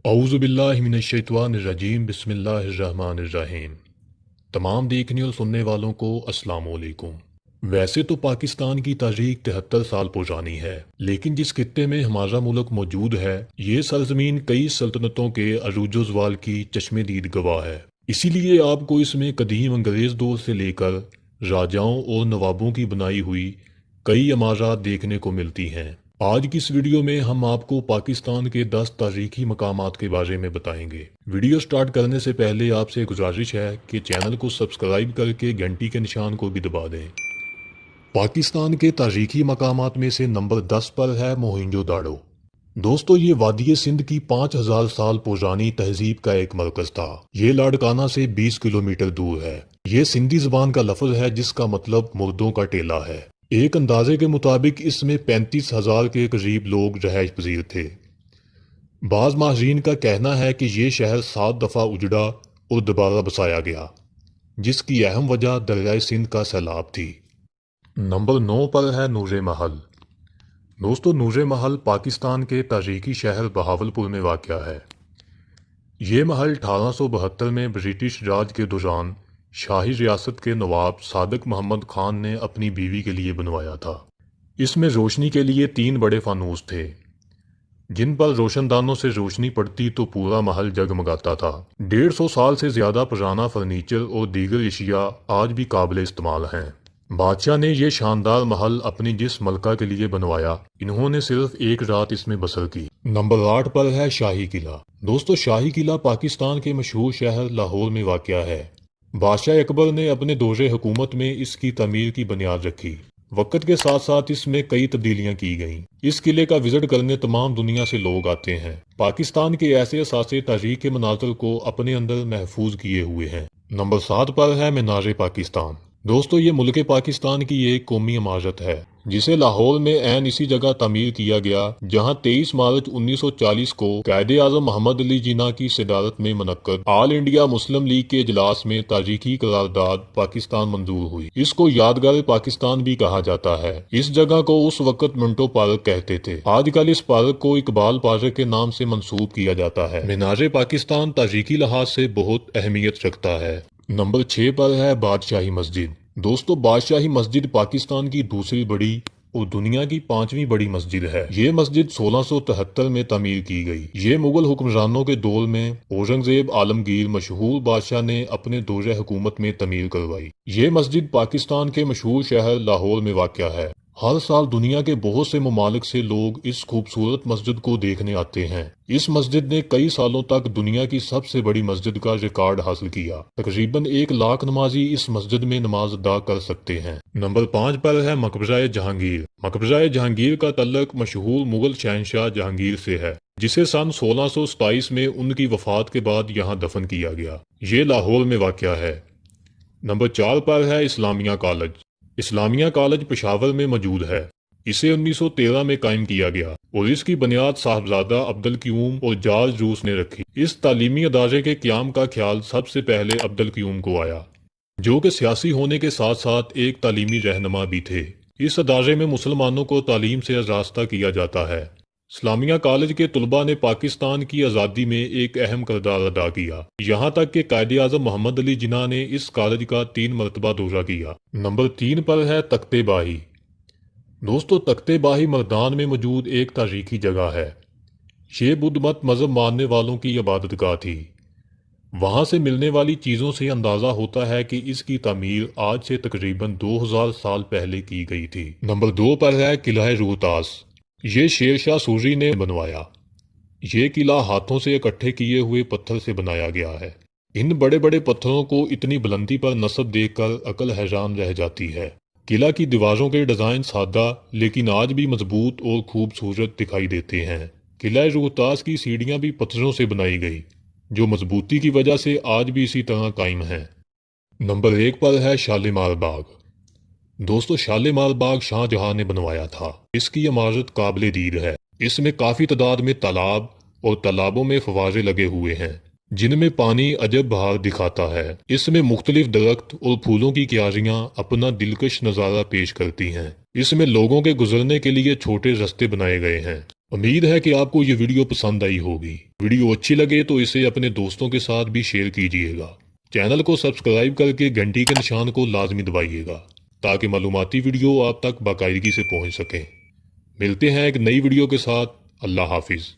اعوذ باللہ من الشیطان الرجیم بسم اللہ الرحمن الرحیم۔ تمام دیکھنے اور سننے والوں کو السلام علیکم۔ ویسے تو پاکستان کی تاریخ 73 سال پرانی ہے، لیکن جس خطے میں ہمارا ملک موجود ہے یہ سرزمین کئی سلطنتوں کے عروج و زوال کی چشم دید گواہ ہے۔ اسی لیے آپ کو اس میں قدیم انگریز دور سے لے کر راجاؤں اور نوابوں کی بنائی ہوئی کئی عمارات دیکھنے کو ملتی ہیں۔ آج کی اس ویڈیو میں ہم آپ کو پاکستان کے 10 تاریخی مقامات کے بارے میں بتائیں گے۔ ویڈیو سٹارٹ کرنے سے پہلے آپ سے گزارش ہے کہ چینل کو سبسکرائب کر کے گھنٹی کے نشان کو بھی دبا دیں۔ پاکستان کے تاریخی مقامات میں سے نمبر 10 پر ہے موہنجو داڑو۔ دوستو، یہ وادی سندھ کی 5000 سال پرانی تہذیب کا ایک مرکز تھا۔ یہ لاڑکانہ سے 20 کلومیٹر دور ہے۔ یہ سندھی زبان کا لفظ ہے جس کا مطلب مردوں کا ٹیلہ ہے۔ ایک اندازے کے مطابق اس میں 35,000 کے قریب لوگ رہائش پذیر تھے۔ بعض ماہرین کا کہنا ہے کہ یہ شہر 7 دفعہ اجڑا اور دوبارہ بسایا گیا، جس کی اہم وجہ دریائے سندھ کا سیلاب تھی۔ نمبر 9 پر ہے نور محل۔ دوستو، نور محل پاکستان کے تاریخی شہر بہاولپور میں واقع ہے۔ یہ محل 1872 میں برٹش راج کے دوران شاہی ریاست کے نواب صادق محمد خان نے اپنی بیوی کے لیے بنوایا تھا۔ اس میں روشنی کے لیے 3 بڑے فانوس تھے، جن پر روشن دانوں سے روشنی پڑتی تو پورا محل جگمگاتا تھا۔ 150 سال سے زیادہ پرانا فرنیچر اور دیگر اشیاء آج بھی قابل استعمال ہیں۔ بادشاہ نے یہ شاندار محل اپنی جس ملکہ کے لیے بنوایا، انہوں نے صرف ایک رات اس میں بسر کی۔ نمبر 8 پر ہے شاہی قلعہ۔ دوستو، شاہی قلعہ پاکستان کے مشہور شہر لاہور میں واقع ہے۔ بادشاہ اکبر نے اپنے دور حکومت میں اس کی تعمیر کی بنیاد رکھی۔ وقت کے ساتھ ساتھ اس میں کئی تبدیلیاں کی گئیں۔ اس قلعے کا وزٹ کرنے تمام دنیا سے لوگ آتے ہیں۔ پاکستان کے ایسے اثاثے تاریخ کے مناظر کو اپنے اندر محفوظ کیے ہوئے ہیں۔ نمبر 7 پر ہے مینار پاکستان۔ دوستو، یہ ملک پاکستان کی ایک قومی عمارت ہے جسے لاہور میں عین اسی جگہ تعمیر کیا گیا جہاں 23 مارچ 1940 کو قائد اعظم محمد علی جناح کی صدارت میں منعقد آل انڈیا مسلم لیگ کے اجلاس میں تاریخی قرارداد پاکستان منظور ہوئی۔ اس کو یادگار پاکستان بھی کہا جاتا ہے۔ اس جگہ کو اس وقت منٹو پارک کہتے تھے۔ آج کل اس پارک کو اقبال پارک کے نام سے منسوب کیا جاتا ہے۔ مینار پاکستان تاریخی لحاظ سے بہت اہمیت رکھتا ہے۔ نمبر 6 پر ہے بادشاہی مسجد۔ دوستو، بادشاہی مسجد پاکستان کی دوسری بڑی اور دنیا کی 5ویں بڑی مسجد ہے۔ یہ مسجد 1673 میں تعمیر کی گئی۔ یہ مغل حکمرانوں کے دور میں اورنگزیب عالمگیر مشہور بادشاہ نے اپنے دور حکومت میں تعمیر کروائی۔ یہ مسجد پاکستان کے مشہور شہر لاہور میں واقع ہے۔ ہر سال دنیا کے بہت سے ممالک سے لوگ اس خوبصورت مسجد کو دیکھنے آتے ہیں۔ اس مسجد نے کئی سالوں تک دنیا کی سب سے بڑی مسجد کا ریکارڈ حاصل کیا۔ تقریباً 1 لاکھ نمازی اس مسجد میں نماز ادا کر سکتے ہیں۔ نمبر 5 پر ہے مقبرہ جہانگیر۔ مقبرہ جہانگیر کا تعلق مشہور مغل شہنشاہ جہانگیر سے ہے، جسے سن 1627 میں ان کی وفات کے بعد یہاں دفن کیا گیا۔ یہ لاہور میں واقع ہے۔ نمبر 4 پر ہے اسلامیہ کالج۔ اسلامیہ کالج پشاور میں موجود ہے۔ اسے 1913 میں قائم کیا گیا اور اس کی بنیاد صاحبزادہ عبدالقیوم اور جارج روس نے رکھی۔ اس تعلیمی ادارے کے قیام کا خیال سب سے پہلے عبدالقیوم کو آیا، جو کہ سیاسی ہونے کے ساتھ ساتھ ایک تعلیمی رہنما بھی تھے۔ اس ادارے میں مسلمانوں کو تعلیم سے آراستہ کیا جاتا ہے۔ اسلامیہ کالج کے طلباء نے پاکستان کی آزادی میں ایک اہم کردار ادا کیا، یہاں تک کہ قائد اعظم محمد علی جناح نے اس کالج کا 3 مرتبہ دورہ کیا۔ نمبر 3 پر ہے تختے باہی۔ دوستو، تختے باہی مردان میں موجود ایک تاریخی جگہ ہے۔ یہ بدھ مت مذہب ماننے والوں کی عبادت گاہ تھی۔ وہاں سے ملنے والی چیزوں سے اندازہ ہوتا ہے کہ اس کی تعمیر آج سے تقریباً 2000 سال پہلے کی گئی تھی۔ نمبر 2 پر ہے قلعہ روہتاس۔ یہ شیر شاہ سوری نے بنوایا۔ یہ قلعہ ہاتھوں سے اکٹھے کیے ہوئے پتھر سے بنایا گیا ہے۔ ان بڑے بڑے پتھروں کو اتنی بلندی پر نصب دیکھ کر عقل حیران رہ جاتی ہے۔ قلعہ کی دیواروں کے ڈیزائن سادہ لیکن آج بھی مضبوط اور خوبصورت دکھائی دیتے ہیں۔ قلعہ روہتاس کی سیڑھیاں بھی پتھروں سے بنائی گئی، جو مضبوطی کی وجہ سے آج بھی اسی طرح قائم ہیں۔ نمبر 1 پر ہے شالیمار باغ۔ دوستو، شالیمار باغ شاہ جہاں نے بنوایا تھا۔ اس کی عمارت قابل دید ہے۔ اس میں کافی تعداد میں تالاب اور تالابوں میں فوارے لگے ہوئے ہیں، جن میں پانی عجب بہار دکھاتا ہے۔ اس میں مختلف درخت اور پھولوں کی کیاریاں اپنا دلکش نظارہ پیش کرتی ہیں۔ اس میں لوگوں کے گزرنے کے لیے چھوٹے رستے بنائے گئے ہیں۔ امید ہے کہ آپ کو یہ ویڈیو پسند آئی ہوگی۔ ویڈیو اچھی لگے تو اسے اپنے دوستوں کے ساتھ بھی شیئر کیجیے گا۔ چینل کو سبسکرائب کر کے گھنٹی کے نشان کو لازمی دبائیے گا تاکہ معلوماتی ویڈیو آپ تک باقاعدگی سے پہنچ سکیں۔ ملتے ہیں ایک نئی ویڈیو کے ساتھ۔ اللہ حافظ۔